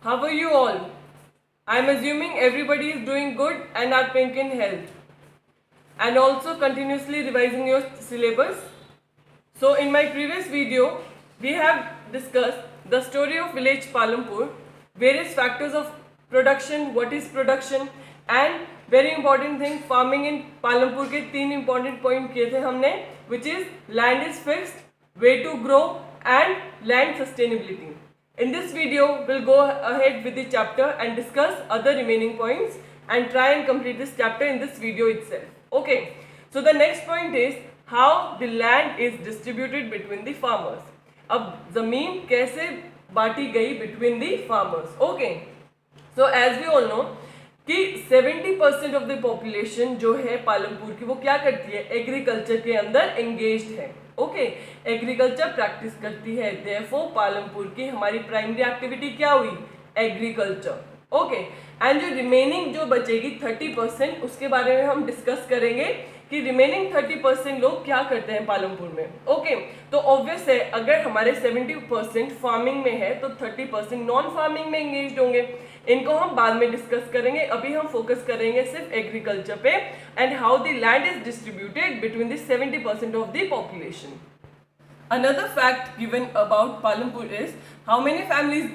How are you all? I am assuming everybody is doing good and are pink in health and also continuously revising your syllabus. So in my previous video, we have discussed the story of village Palampur, various factors of production, what is production, and very important thing, farming in Palampur के 3 important point किए थे हमने, which is land is fixed, way to grow and land sustainability. In this video, we'll go ahead with the chapter and discuss other remaining points and try and complete this chapter in this video itself. Okay, so the next point is how the land is distributed between the farmers. अब जमीन कैसे बांटी गई between the farmers. Okay, so as we all know कि 70% of the population जो है पालमपुर की वो क्या करती है, एग्रीकल्चर के अंदर एंगेज्ड है. ओके, एग्रीकल्चर प्रैक्टिस करती है. देयरफॉर पालमपुर की हमारी प्राइमरी एक्टिविटी क्या हुई, एग्रीकल्चर. ओके, एंड जो रिमेनिंग जो बचेगी 30%, उसके बारे में हम डिस्कस करेंगे कि रिमेनिंग 30% लोग क्या करते हैं पालमपुर में. ओके, तो ऑब्वियस है अगर हमारे 70% फार्मिंग में है तो 30% नॉन फार्मिंग में एंगेज्ड होंगे. इनको हम बाद में डिस्कस करेंगे. अभी हम फोकस करेंगे सिर्फ एग्रीकल्चर पे and how the land is distributed between the 70% of the population. Another fact given about Palampur is how many families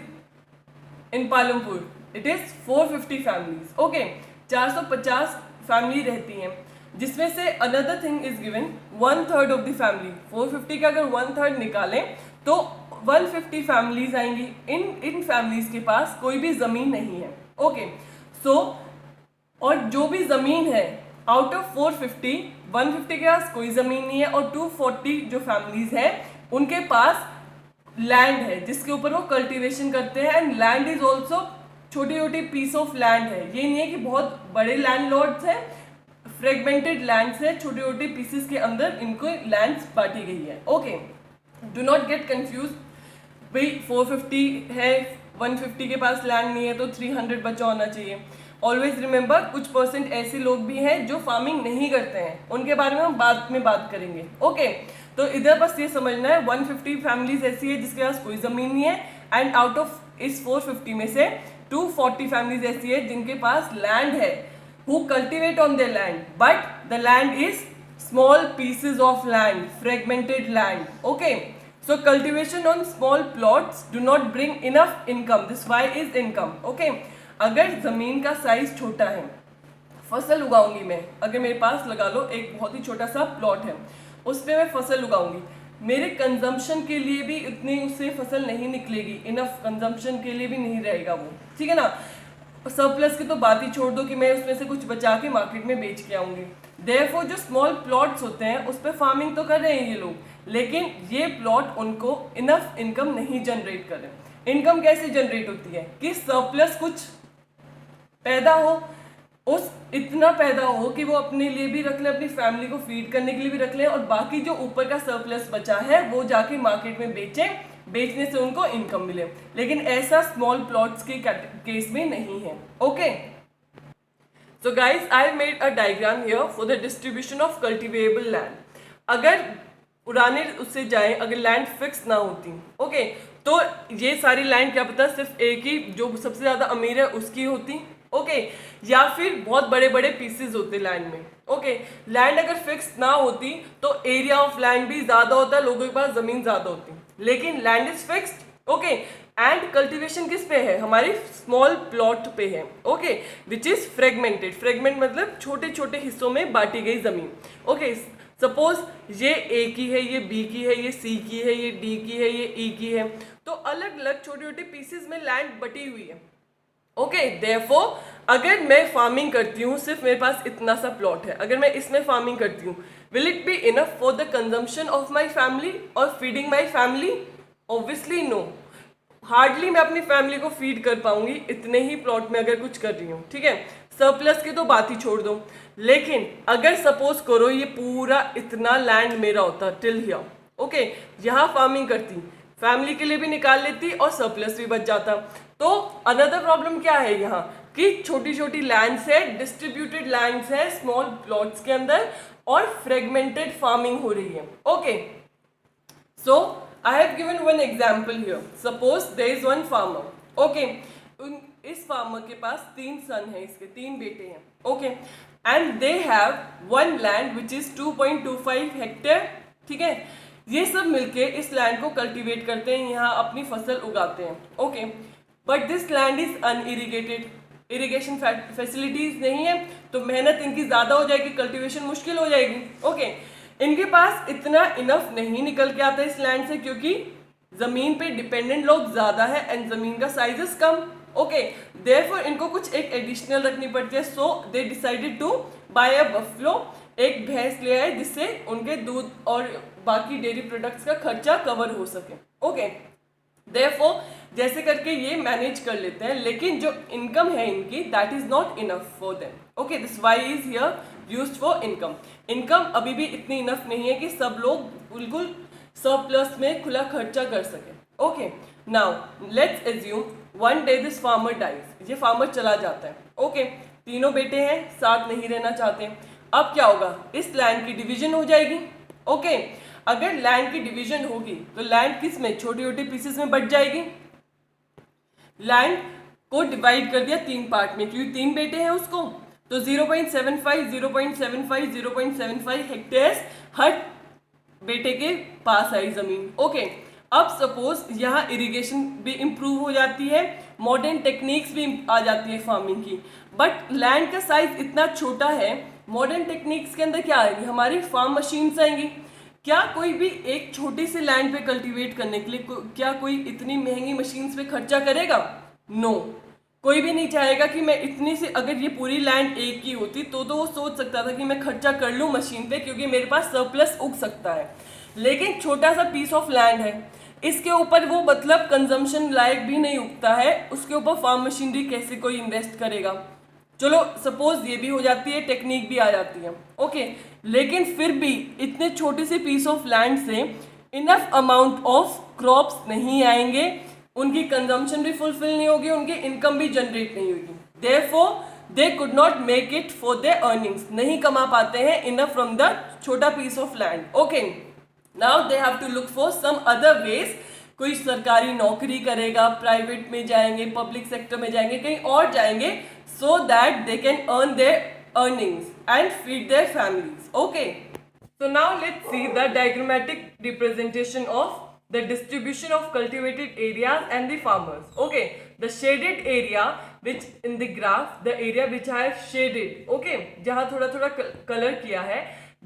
in Palampur. It is 450 families. Okay, 450 family रहती हैं, जिसमें से another thing is given 1/3 of the family. 450 का अगर 1/3 निकालें तो 150 families आएंगी. इन families के पास कोई भी जमीन नहीं है. ओके, सो और जो भी जमीन है आउट ऑफ 450, 150 के पास कोई जमीन नहीं है और 240 जो फैमिलीज हैं उनके पास लैंड है जिसके ऊपर वो कल्टीवेशन करते हैं. एंड लैंड इज ऑल्सो छोटी छोटी पीस ऑफ लैंड है. ये नहीं है कि बहुत बड़े लैंड लॉर्ड्स हैं, फ्रेगमेंटेड लैंड्स है, छोटे छोटे पीसेस के अंदर इनको लैंड्स बांटी गई है. Okay, do not get confuse. भाई 450 है, 150 के पास लैंड नहीं है तो 300 बचा होना चाहिए. ऑलवेज रिमेंबर कुछ परसेंट ऐसे लोग भी हैं जो फार्मिंग नहीं करते हैं, उनके बारे में हम बाद में बात करेंगे. ओके, तो इधर बस ये समझना है 150 फैमिलीज ऐसी है जिसके पास कोई ज़मीन नहीं है एंड आउट ऑफ इस 450 में से 240 फैमिलीज ऐसी है जिनके पास लैंड है, who cultivate on their land, but the land is small pieces of land, fragmented land. Okay, so cultivation on small plots do not bring enough income. This why is income. Okay, अगर ज़मीन का size छोटा है, फसल उगाऊंगी मैं, अगर मेरे पास लगा लो एक बहुत ही छोटा सा प्लॉट है, उस पर मैं फसल उगाऊंगी, मेरे कंजम्पशन के लिए भी इतनी उससे फसल नहीं निकलेगी, इनफ कंजम्पशन के लिए भी नहीं रहेगा वो. ठीक है ना. सरप्लस की तो बात ही छोड़ दो कि मैं उसमें से कुछ बचा के मार्केट में बेच के आऊँगी. देयरफॉर जो स्मॉल प्लॉट्स होते हैं उस पर फार्मिंग तो कर रहे हैं ये लोग, लेकिन ये प्लॉट उनको इनफ इनकम नहीं जनरेट कर रहे. इनकम कैसे जनरेट होती है कि सरप्लस कुछ पैदा हो, उस इतना पैदा हो कि वो अपने लिए भी रख लें, अपनी फैमिली को फीड करने के लिए भी रख लें, और बाकी जो ऊपर का सरप्लस बचा है वो जाके मार्केट में बेचें, बेचने से उनको इनकम मिले. लेकिन ऐसा स्मॉल प्लॉट्स के केस में नहीं है. Okay, so guys I have made a diagram here for the distribution of cultivable land. अगर पुराने उससे जाएं, अगर लैंड फिक्स ना होती, ओके, तो ये सारी लैंड क्या पता सिर्फ एक ही जो सबसे ज़्यादा अमीर है उसकी होती. ओके, या फिर बहुत बड़े बड़े पीसेस होते लैंड में. ओके, लैंड अगर फिक्स ना होती तो एरिया ऑफ लैंड भी ज़्यादा होता, लोगों के पास ज़मीन ज़्यादा होती. लेकिन land is fixed. Okay, and cultivation किस पे है, हमारी स्मॉल प्लॉट पे है. Okay, which is fragmented. Fragment मतलब छोटे छोटे हिस्सों में बांटी गई जमीन. ओके, सपोज ये ए की है, ये बी की है, ये सी की है, ये डी की है, ये ई की है, तो अलग अलग छोटे छोटे पीसेस में लैंड बटी हुई है. ओके, देयरफॉर अगर मैं फार्मिंग करती हूँ, सिर्फ मेरे पास इतना सा प्लॉट है, अगर मैं इसमें फार्मिंग करती हूँ, will it be enough for the consumption of my family और feeding my family? Obviously no. Hardly मैं अपनी फैमिली को फीड कर पाऊंगी इतने ही प्लॉट में अगर कुछ कर रही हूँ. ठीक है, सरप्लस की तो बात ही छोड़ दो. लेकिन अगर सपोज करो ये पूरा इतना लैंड मेरा होता टिल हियर, ओके, यहाँ फार्मिंग करती, फैमिली के लिए भी निकाल लेती और सरप्लस भी बच जाता. तो अनदर प्रॉब्लम क्या है यहाँ कि छोटी छोटी लैंड्स है, डिस्ट्रीब्यूटेड लैंड्स है स्मॉल प्लॉट्स के अंदर और फ्रेगमेंटेड फार्मिंग हो रही है. Okay, so I have given one example here. Suppose there is one farmer. Okay, इस फार्मर के पास 3 सन है, इसके 3 बेटे हैं, okay, and they have one land which is 2.25 hectare, ठीक है। ये सब मिलके इस लैंड को कल्टीवेट करते हैं, यहाँ अपनी फसल उगाते हैं, okay, but this land is unirrigated, irrigation facilities नहीं है, तो मेहनत इनकी ज्यादा हो जाएगी, कल्टीवेशन मुश्किल हो जाएगी, ओके। इनके पास इतना इनफ नहीं निकल के आता इस लैंड से, क्योंकि जमीन पे डिपेंडेंट लोग ज्यादा है एंड जमीन का साइजेस कम, ओके, देयरफॉर इनको कुछ एक एडिशनल रखनी पड़ती है, so they decided to buy a buffalo, एक भैंस ले आए जिससे उनके दूध और बाकी डेयरी प्रोडक्ट्स का खर्चा कवर हो सके, ओके। देयरफॉर जैसे करके ये मैनेज कर लेते हैं, लेकिन जो इनकम है इनकी that is not enough for them, okay, this why is here used for income. Income अभी भी इतनी इनफ नहीं है कि सब लोग बिल्कुल सरप्लस में खुला खर्चा कर सके, okay. Now let's assume one day this farmer dies, ये फार्मर चला जाता है, ओके, तीनों बेटे हैं, साथ नहीं रहना चाहते, अब क्या होगा, इस लैंड की डिवीजन हो जाएगी, ओके। अगर लैंड की डिवीजन होगी तो लैंड किस में, छोटे छोटे पीसेस में बट जाएगी। लैंड को डिवाइड कर दिया 3 पार्ट में, क्योंकि 3 बेटे हैं उसको, तो 0.75 0.75 0.75 हेक्टेयर्स हर बेटे के पास आई जमीन, ओके। अब सपोज यहाँ इरिगेशन भी इम्प्रूव हो जाती है, मॉडर्न टेक्निक्स भी आ जाती है फार्मिंग की, बट लैंड का साइज इतना छोटा है, मॉडर्न टेक्निक्स के अंदर क्या आएगी, हमारी फार्म मशीन्स आएंगी। क्या कोई भी एक छोटी सी लैंड पे कल्टीवेट करने के लिए क्या कोई इतनी महंगी मशीन्स पे खर्चा करेगा? नो, कोई भी नहीं चाहेगा कि मैं इतनी सी, अगर ये पूरी लैंड एक की होती तो वो सोच सकता था कि मैं खर्चा कर लूँ मशीन पे क्योंकि मेरे पास सरप्लस उग सकता है, लेकिन छोटा सा पीस ऑफ लैंड है, इसके ऊपर वो मतलब कंजम्पशन लायक भी नहीं उगता है, उसके ऊपर फार्म मशीनरी कैसे कोई इन्वेस्ट करेगा। चलो सपोज ये भी हो जाती है, टेक्निक भी आ जाती है, ओके, लेकिन फिर भी इतने छोटे से पीस ऑफ लैंड से इनफ अमाउंट ऑफ क्रॉप्स नहीं आएंगे, उनकी कंजम्पशन भी फुलफिल नहीं होगी, उनकी इनकम भी जनरेट नहीं होगी, therefore they could not make it for their earnings, नहीं कमा पाते हैं इनफ फ्रॉम द छोटा piece of land, okay. Now they have to look for some other ways, कोई सरकारी नौकरी करेगा, प्राइवेट में जाएंगे, पब्लिक सेक्टर में जाएंगे, कहीं और जाएंगे, so that they can earn their earnings and feed their families, okay. So now let's see the diagrammatic representation of the distribution of cultivated areas and the farmers, okay. The shaded area which in the graph, the area which I have shaded, okay, जहाँ थोड़ा थोड़ा color किया है,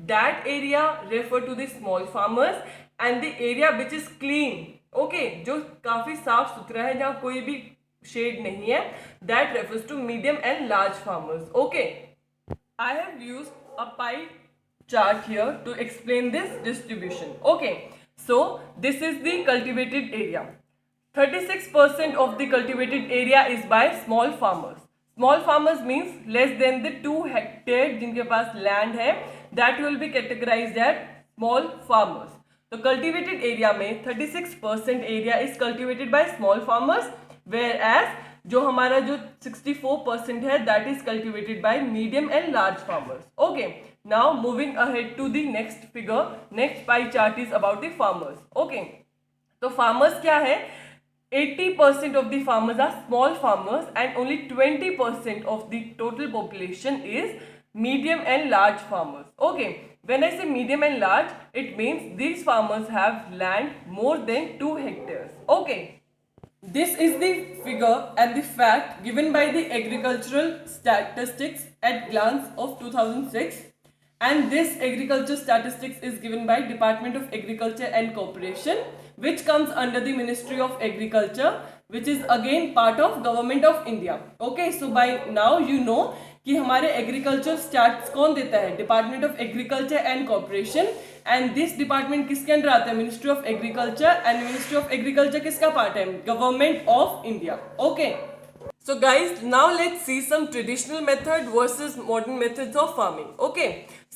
that area refer to the small farmers, and the area which is clean, okay, जो काफी साफ सुथरा है, जहाँ कोई भी शेड नहीं है, that refers to medium and large farmers, okay. I have used a pie chart here to explain this distribution, okay. So this is the cultivated area. 36% of the cultivated area is by small farmers. Small farmers means less than the 2 hectare जिनके पास land है, that will be categorized as small farmers. तो cultivated area में 36% area is cultivated by small farmers, whereas जो हमारा जो 64% है that is cultivated by medium and large farmers, okay. Now moving ahead to the next figure, next pie chart is about the farmers, okay. तो farmers क्या है, 80% of the farmers are small farmers and only 20% of the total population is medium and large farmers, okay. When I say medium and large, it means these farmers have land more than 2 hectares, okay. This is the figure and the fact given by the Agricultural Statistics at glance of 2006, and this agriculture statistics is given by Department of Agriculture and Cooperation, which comes under the Ministry of Agriculture, which is again part of Government of India, okay. So by now you know कि हमारे agriculture stats कौन देता है, department of agriculture and corporation, and this department किसके under आता है, ministry of agriculture, and ministry of agriculture किसका part है, government of India, okay. So guys now let's see some traditional method versus modern methods of farming, okay.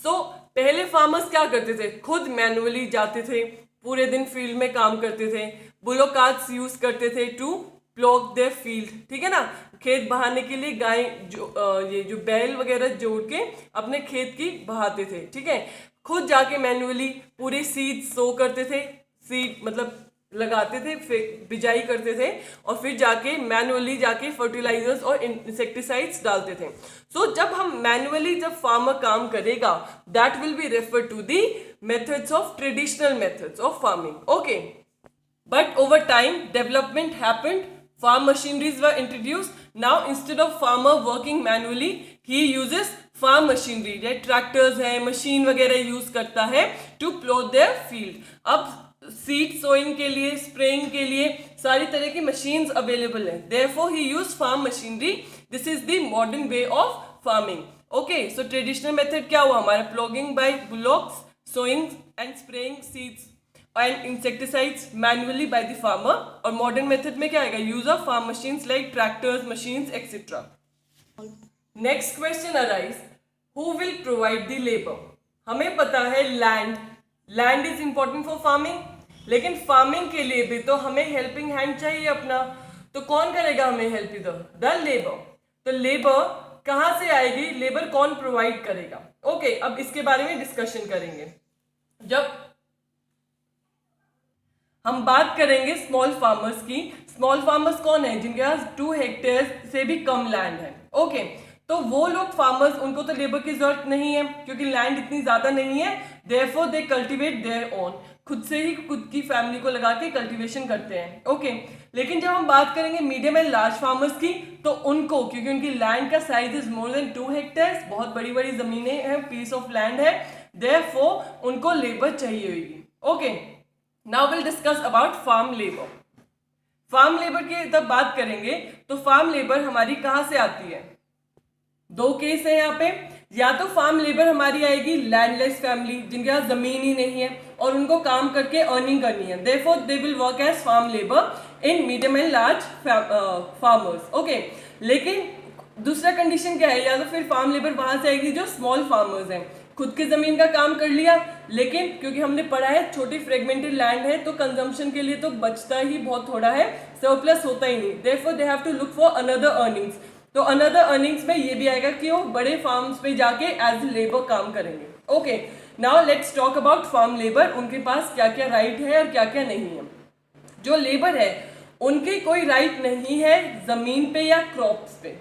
So पहले farmers क्या करते थे, खुद मैनुअली जाते थे, पूरे दिन फील्ड में काम करते थे, बुलो कार्ट्स यूज करते थे टू प्लॉग देयर फील्ड, ठीक है ना, खेत बहाने के लिए गाय ये जो बैल वगैरह जोड़ के अपने खेत की बहाते थे, ठीक है. खुद जाके मैनुअली पूरे सीड सो करते थे, सीड मतलब लगाते थे, बिजाई करते थे और फिर जाके मैनुअली जाके फर्टिलाइजर्स और इंसेक्टिसाइड्स डालते थे. सो जब हम मैनुअली जब फार्मर काम करेगा, that will be refer to the methods of traditional methods of farming. Okay, but over time development happened, farm machineries were introduced. Now instead of farmer working manually, he uses farm machinery. जैसे tractors है, machine वगैरह use करता है to plough their field. अब seed sowing के लिए, spraying के लिए सारी तरह की मशीन्स अवेलेबल है. Therefore he use farm machinery. This is the modern way of farming. Okay, so traditional method क्या हुआ हमारा? Ploughing by bullocks, sowing and spraying seeds and insecticides manually by the farmer. और modern method में क्या आएगा? use of farm machines like tractors, machines, etc. Next question arise, who will provide the labor? हमें पता है land is important for farming, लेकिन farming के लिए भी तो हमें helping hand चाहिए अपना. तो कौन करेगा हमें help इधर? The labor. तो labor कहाँ से आएगी? labor कौन provide करेगा? ओके, अब इसके बारे में डिस्कशन करेंगे. जब हम बात करेंगे स्मॉल फार्मर्स की. स्मॉल फार्मर्स कौन है? जिनके पास 2 हेक्टेयर से भी कम लैंड है. ओके, तो वो लोग फार्मर्स, उनको तो लेबर की जरूरत नहीं है क्योंकि लैंड इतनी ज्यादा नहीं है. Therefore they cultivate their own, खुद से ही खुद की फैमिली को लगा के कल्टीवेशन करते हैं. ओके, लेकिन जब हम बात करेंगे मीडियम एंड लार्ज फार्मर्स की, तो उनको, क्योंकि उनकी लैंड का size is more than 2 hectare, बहुत बड़ी बड़ी जमीनें हैं, पीस ऑफ लैंड है, देयरफॉर उनको लेबर चाहिए होगी. Okay, now will discuss about farm labour. Farm labour की जब बात करेंगे तो फार्म लेबर हमारी कहाँ से आती है? 2 केस है यहाँ पे. या तो फार्म लेबर हमारी आएगी लैंडलेस फैमिली, जिनके पास जमीन ही नहीं है और उनको काम करके अर्निंग करनी है. Therefore they will work as farm labour in medium and large farmers. Okay, लेकिन दूसरा कंडीशन क्या है? या तो फिर फार्म लेबर वहां से आएगी जो स्मॉल फार्मर्स हैं, खुद की जमीन का काम कर लिया, लेकिन क्योंकि हमने पढ़ा है छोटी फ्रेगमेंटेड लैंड है तो कंजम्पशन के लिए तो बचता ही बहुत थोड़ा है, सरप्लस होता ही नहीं. Therefore they have to look for another earnings. तो अनदर अर्निंग्स में ये भी आएगा कि वो बड़े फार्म्स पे जाके एज लेबर काम करेंगे. Okay, now let's talk about farm labour. उनके पास क्या क्या राइट है और क्या क्या नहीं है. जो लेबर है उनके कोई राइट नहीं है जमीन पे या क्रॉप्स पे.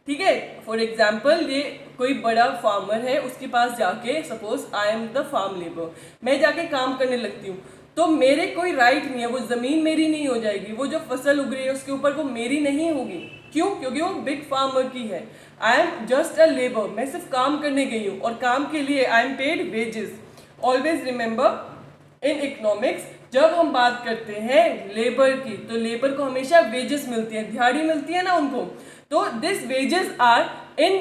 ठीक है, फॉर एग्जाम्पल ये कोई बड़ा फार्मर है, उसके पास जाके suppose I am the farm labour, मैं जाके काम करने लगती हूँ, तो मेरे कोई राइट नहीं है, वो जमीन मेरी नहीं हो जाएगी, वो जो फसल उग रही है उसके ऊपर वो मेरी नहीं होगी. क्यों? क्योंकि वो बिग फार्मर की है. I am just a labour, मैं सिर्फ काम करने गई हूँ और काम के लिए I am paid wages. Always remember in economics जब हम बात करते हैं लेबर की, तो लेबर को हमेशा वेजेस मिलती है, दिहाड़ी मिलती है ना उनको. तो this wages are in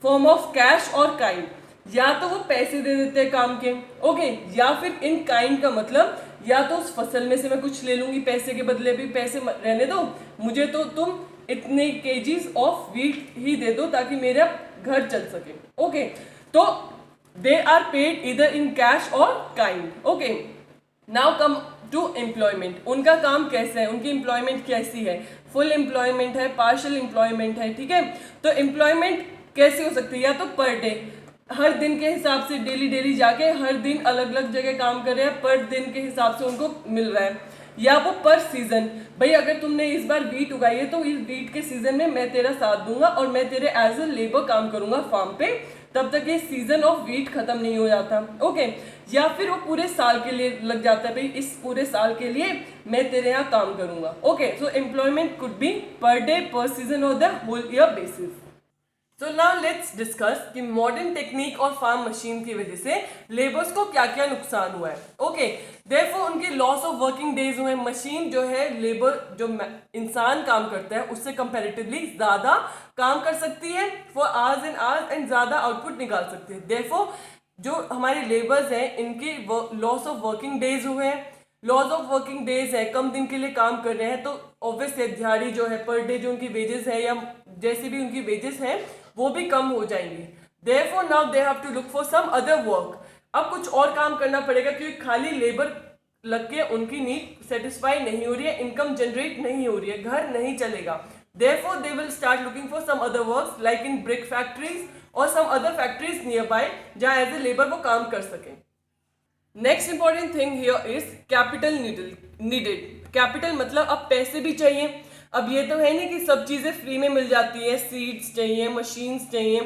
form of cash और काइंड. या तो वो पैसे दे देते हैं काम के, ओके, या फिर इन काइंड का मतलब या तो उस फसल में से मैं कुछ ले लूंगी पैसे के बदले, भी पैसे रहने दो मुझे, तो तुम इतने केजीज ऑफ व्हीट ही दे दो ताकि मेरा घर चल सके. ओके, तो दे आर पेड इधर इन कैश और kind. Okay, now come to employment. उनका काम कैसे है, उनकी एम्प्लॉयमेंट कैसी है? फुल एम्प्लॉयमेंट है, पार्शियल एम्प्लॉयमेंट है. ठीक है, तो एम्प्लॉयमेंट कैसे हो सकती है? या तो पर डे, हर दिन के हिसाब से डेली जाके हर दिन अलग अलग जगह काम कर रहे हैं, पर दिन के हिसाब से उनको मिल रहा है. या वो पर सीजन, भाई अगर तुमने इस बार वीट उगाई है तो इस वीट के सीजन में मैं तेरा साथ दूंगा और मैं तेरे एज अ लेबर काम करूंगा फार्म पे, तब तक ये सीजन ऑफ वीट खत्म नहीं हो जाता. ओके, या फिर वो पूरे साल के लिए लग जाता है, भाई इस पूरे साल के लिए मैं तेरे यहाँ काम करूंगा. Okay, so employment could be per day, per season और the whole year basis. So now let's discuss कि मॉडर्न टेक्निक और फार्म मशीन की वजह से लेबर्स को क्या क्या नुकसान हुआ है. ओके, देयरफॉर उनके लॉस ऑफ वर्किंग डेज हुए. मशीन जो है, लेबर जो इंसान काम करता है उससे कंपैरेटिवली ज्यादा काम कर सकती है for hours and hours and ज्यादा आउटपुट निकाल सकती है. देयरफॉर जो हमारे लेबर्स हैं इनके लॉस ऑफ वर्किंग डेज हुए हैं. लॉस ऑफ वर्किंग डेज है, कम दिन के लिए काम कर रहे हैं, तो ऑब्वियसली दिहाड़ी जो है, पर डे जो उनकी वेजेस है या जैसे भी उनकी वेजेस हैं वो भी कम हो जाएंगी. Therefore now they have to look for some other work. अब कुछ और काम करना पड़ेगा क्योंकि खाली लेबर लग के उनकी नीड सेटिस्फाई नहीं हो रही है, इनकम जनरेट नहीं हो रही है, घर नहीं चलेगा. Therefore they will start looking for some other works like in brick factories और some other factories nearby जहाँ एज ए लेबर वो काम कर सकें. Next important thing here is capital needed. Capital मतलब अब पैसे भी चाहिए। अब ये तो है नहीं कि सब चीजें फ्री में मिल जाती है, सीड्स चाहिए, मशीन्स चाहिए,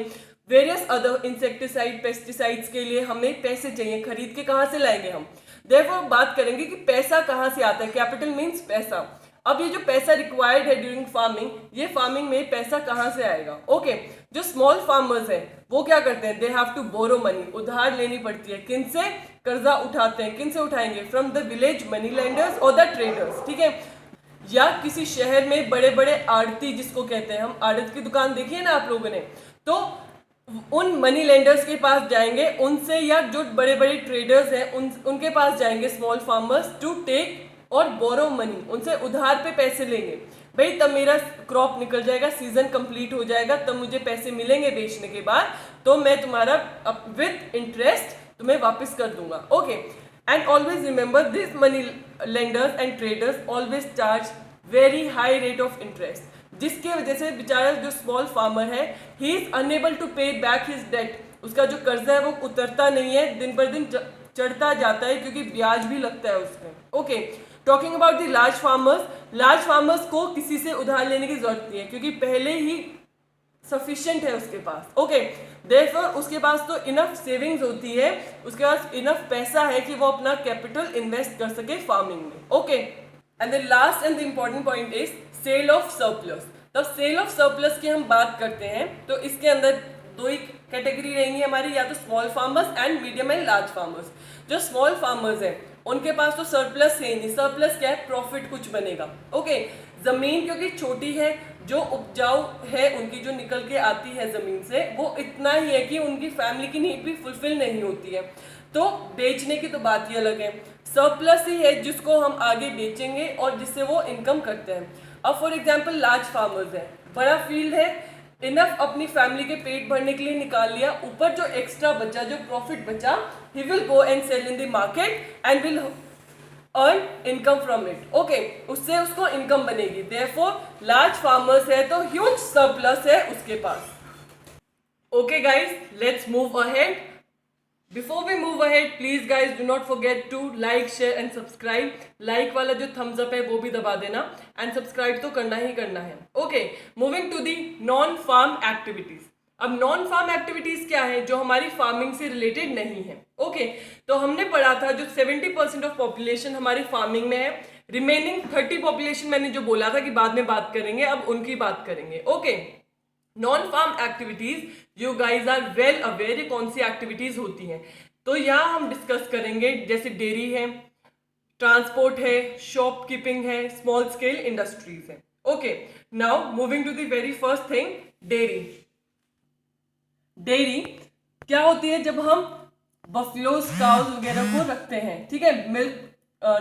वेरियस अदर इंसेक्टिसाइड, पेस्टिसाइड्स के लिए हमें पैसे चाहिए, खरीद के कहाँ से लाएंगे हम। देखो बात करेंगे कि पैसा कहाँ से आता है, कैपिटल मीन्स पैसा। अब ये जो पैसा रिक्वायर्ड है ड्यूरिंग फार्मिंग, ये फार्मिंग में पैसा कहाँ से आएगा। ओके, जो स्मॉल फार्मर्स हैं वो क्या करते हैं, they have to borrow money, उधार लेनी पड़ती है। किन से, कर्जा उठाते हैं। किन से उठाएंगे, from the village money lenders और द ट्रेडर्स, ठीक है। या किसी शहर में बड़े बड़े आड़ती, जिसको कहते हैं हम, आड़त की दुकान देखी है ना आप लोगों ने, तो उन मनी लेंडर्स के पास जाएंगे उनसे, या जो बड़े बड़े ट्रेडर्स हैं उनके पास जाएंगे स्मॉल फार्मर्स, टू टेक और बोरो मनी, उनसे उधार पे पैसे लेंगे। भाई तब मेरा क्रॉप निकल जाएगा, सीजन कंप्लीट हो जाएगा, तब मुझे पैसे मिलेंगे बेचने के बाद, तो मैं तुम्हारा विद इंटरेस्ट तुम्हें वापस कर दूंगा। Okay, and always remember this money lenders and traders always charge very high rate of interest, जिसके वजह से बेचारा जो स्मॉल फार्मर है, ही इज अनएबल टू पे बैक हिज डेट, उसका जो कर्जा है वो उतरता नहीं है, दिन पर दिन चढ़ता जाता है, क्योंकि ब्याज भी लगता है उसमें। Okay, talking about the large farmers को किसी से उधार लेने की जरूरत नहीं है, क्योंकि पहले ही सफिशिएंट है उसके पास। ओके, देयरफॉर उसके पास तो इनफ सेविंग्स होती है, उसके पास इनफ पैसा है कि वो अपना कैपिटल इन्वेस्ट कर सके फार्मिंग में। Okay, and the last and the important point is sale of surplus. तब सेल ऑफ सरप्लस की हम बात करते हैं तो इसके अंदर दो ही कैटेगरी रहेंगी हमारी, या तो small farmers and medium and large farmers. जो स्मॉल फार्मर्स हैं उनके पास तो सरप्लस है नहीं। सरप्लस क्या है, प्रॉफिट कुछ बनेगा। ओके, जमीन क्योंकि छोटी है, जो उपजाऊ है उनकी जो निकल के आती है जमीन से, वो इतना ही है कि उनकी फैमिली की नीड भी फुलफिल नहीं होती है, तो बेचने की तो बात ही अलग है। सरप्लस ही है जिसको हम आगे बेचेंगे और जिससे वो इनकम करते हैं। अब फॉर एग्जाम्पल लार्ज फार्मर्स है, बड़ा फील्ड है, इनफ अपनी फैमिली के पेट भरने के लिए निकाल लिया, ऊपर जो एक्स्ट्रा बचा, जो प्रॉफिट बचा, he will go and sell in the market and will earn income from it. Okay, उससे उसको इनकम बनेगी। देयरफॉर लार्ज फार्मर्स है तो ह्यूज सरप्लस है उसके पास। Okay guys, let's move ahead. Before we move ahead, please guys do not forget to like, share and subscribe. Like वाला जो thumbs up है वो भी दबा देना, and subscribe तो करना ही करना है। Okay, moving to the non-farm activities. अब नॉन फार्म एक्टिविटीज क्या है, जो हमारी फार्मिंग से रिलेटेड नहीं है। ओके, तो हमने पढ़ा था जो 70% ऑफ पॉपुलेशन हमारी फार्मिंग में है, रिमेनिंग 30 पॉपुलेशन मैंने जो बोला था कि बाद में बात करेंगे, अब उनकी बात करेंगे। Okay, non farm activities, you guys are well aware कौन सी एक्टिविटीज होती हैं, तो यहाँ हम डिस्कस करेंगे, जैसे डेयरी है, ट्रांसपोर्ट है, शॉपकीपिंग है, स्मॉल स्केल इंडस्ट्रीज है। Okay, now moving to the very first thing, dairy. Dairy क्या होती है, जब हम बफलोस, काउज वगैरह को रखते हैं, ठीक है, मिल्क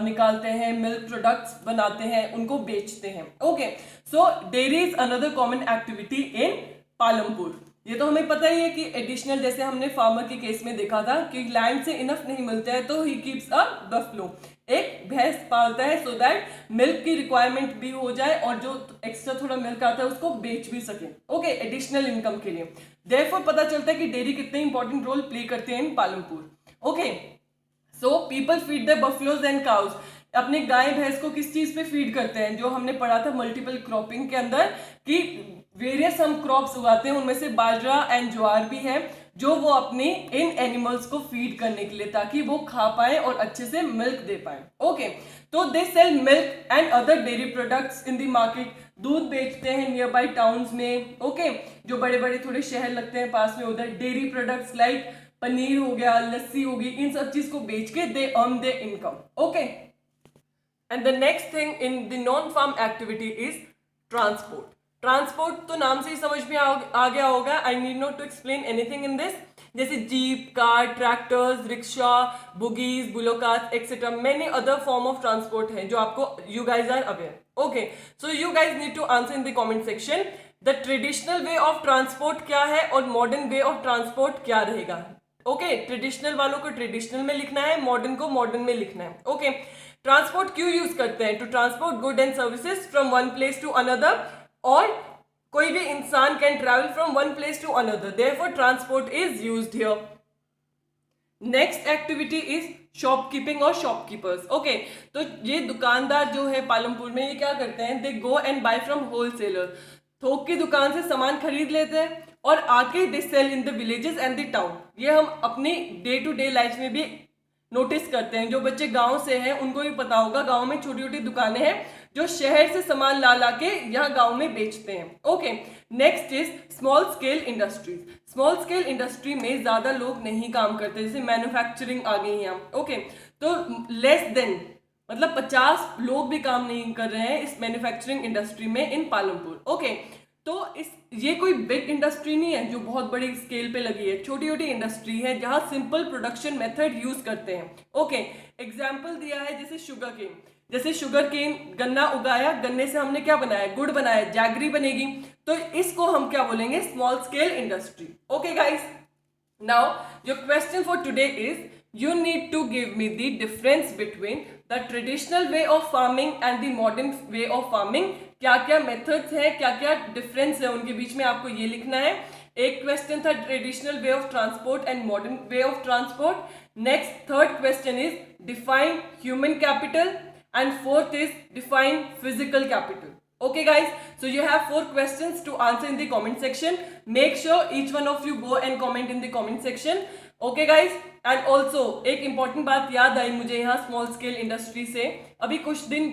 निकालते हैं, मिल्क प्रोडक्ट्स बनाते हैं, उनको बेचते हैं। Okay, so dairy is another common activity in Palampur. ये तो हमें पता ही है कि एडिशनल, जैसे हमने फार्मर के केस में देखा था कि लैंड से इनफ नहीं मिलता है तो ही कीप्स अ बफलो, एक भैंस पालता है सो दैट मिल्क की रिक्वायरमेंट भी हो जाए और जो एक्स्ट्रा थोड़ा मिल्क आता है उसको बेच भी सके। ओके, एडिशनल इनकम के लिए। देयरफॉर पता चलता है कि डेयरी कितने इंपॉर्टेंट रोल प्ले करते हैं in Palampur. Okay, so people feed the buffaloes and cows. अपने गाय भैंस को किस चीज पे फीड करते हैं, जो हमने पढ़ा था मल्टीपल क्रॉपिंग के अंदर कि वेरियस हम क्रॉप्स उगाते हैं, उनमें से बाजरा एंड ज्वार भी है, जो वो अपने इन एनिमल्स को फीड करने के लिए, ताकि वो खा पाए और अच्छे से मिल्क दे पाए। ओके, तो they sell milk and other dairy products in the market. दूध बेचते हैं नियर बाई टाउन्स में। ओके, जो बड़े बड़े थोड़े शहर लगते हैं पास में, उधर डेयरी प्रोडक्ट्स लाइक पनीर हो गया, लस्सी होगी, इन सब चीज को बेच के दे earn their income. Okay, and the next thing in the non farm activity is transport. Transport तो नाम से ही समझ में आ गया होगा, I need not to explain anything in this. जैसे jeep, car, tractors, rickshaw, buggies, bullock carts etcetera, many other form of transport है जो आपको, you guys are aware. Okay, so you guys need to answer in the comment section the traditional way of transport क्या है और modern way of transport क्या रहेगा। Okay, traditional वालों को ट्रेडिशनल में लिखना है, मॉडर्न को मॉडर्न में लिखना है। ओके, ट्रांसपोर्ट क्यों यूज करते हैं, to transport good and services from one place to another, और कोई भी इंसान can travel from one place to another, therefore transport is used here. Next activity is shopkeeping और शॉपकीपर्स। ओके, तो ये दुकानदार जो है पालमपुर में, ये क्या करते हैं, they go and buy from wholesaler, थोक की दुकान से सामान खरीद लेते हैं और आके they sell in the villages and the town. ये हम अपनी डे टू डे लाइफ में भी नोटिस करते हैं। जो बच्चे गांव से हैं उनको भी पता होगा, गांव में छोटी छोटी दुकानें हैं जो शहर से सामान ला ला के यहाँ गांव में बेचते हैं। Okay, next is small scale industries. Small scale industry में ज्यादा लोग नहीं काम करते, जैसे मैन्युफैक्चरिंग आ गई यहाँ। ओके, तो लेस देन मतलब 50 लोग भी काम नहीं कर रहे हैं इस मैन्युफैक्चरिंग इंडस्ट्री में इन पालमपुर। ओके, तो ये कोई बिग इंडस्ट्री नहीं है जो बहुत बड़ी स्केल पे लगी है, छोटी छोटी इंडस्ट्री है जहां सिंपल प्रोडक्शन मेथड यूज करते हैं। ओके, एग्जाम्पल दिया है जैसे शुगर केन। जैसे शुगर केन, गन्ना उगाया, गन्ने से हमने क्या बनाया, गुड़ बनाया, जैगरी बनेगी, तो इसको हम क्या बोलेंगे, small scale industry. Okay guys, now your question for today is you need to give me the difference between the traditional way of farming and the modern way of farming। क्या क्या methods हैं, क्या क्या difference है उनके बीच में, आपको ये लिखना है। एक क्वेश्चन था traditional way of transport and modern way of transport. Next third question is define human capital and fourth is define physical capital. Okay guys, so you have 4 questions to answer in the comment section. Make sure each one of you go and comment in the comment section. Okay guys, and also एक important बात याद आई मुझे यहाँ small scale industry से। अभी कुछ दिन,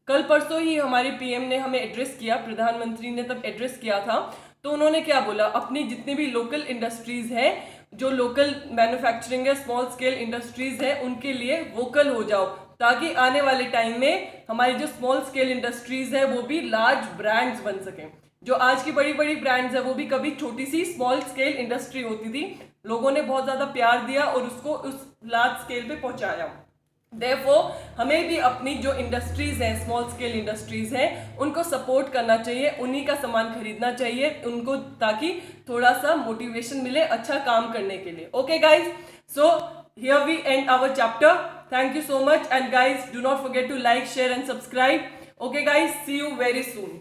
कल परसों ही हमारे पीएम ने हमें एड्रेस किया, प्रधानमंत्री ने तब एड्रेस किया था, तो उन्होंने क्या बोला, अपनी जितनी भी लोकल इंडस्ट्रीज हैं, जो लोकल मैन्युफैक्चरिंग है, स्मॉल स्केल इंडस्ट्रीज है, उनके लिए वोकल हो जाओ, ताकि आने वाले टाइम में हमारी जो स्मॉल स्केल इंडस्ट्रीज है वो भी लार्ज ब्रांड्स बन सकें। जो आज की बड़ी बड़ी ब्रांड्स है वो भी कभी छोटी सी स्मॉल स्केल इंडस्ट्री होती थी, लोगों ने बहुत ज्यादा प्यार दिया और उसको उस लार्ज स्केल पे पहुंचाया। Therefore, हमें भी अपनी जो इंडस्ट्रीज हैं, स्मॉल स्केल इंडस्ट्रीज हैं, उनको सपोर्ट करना चाहिए, उन्हीं का सामान खरीदना चाहिए उनको, ताकि थोड़ा सा मोटिवेशन मिले अच्छा काम करने के लिए। Okay guys, so here we end our chapter. Thank you so much, and guys, do not forget to like, share and subscribe. Okay guys, see you very soon.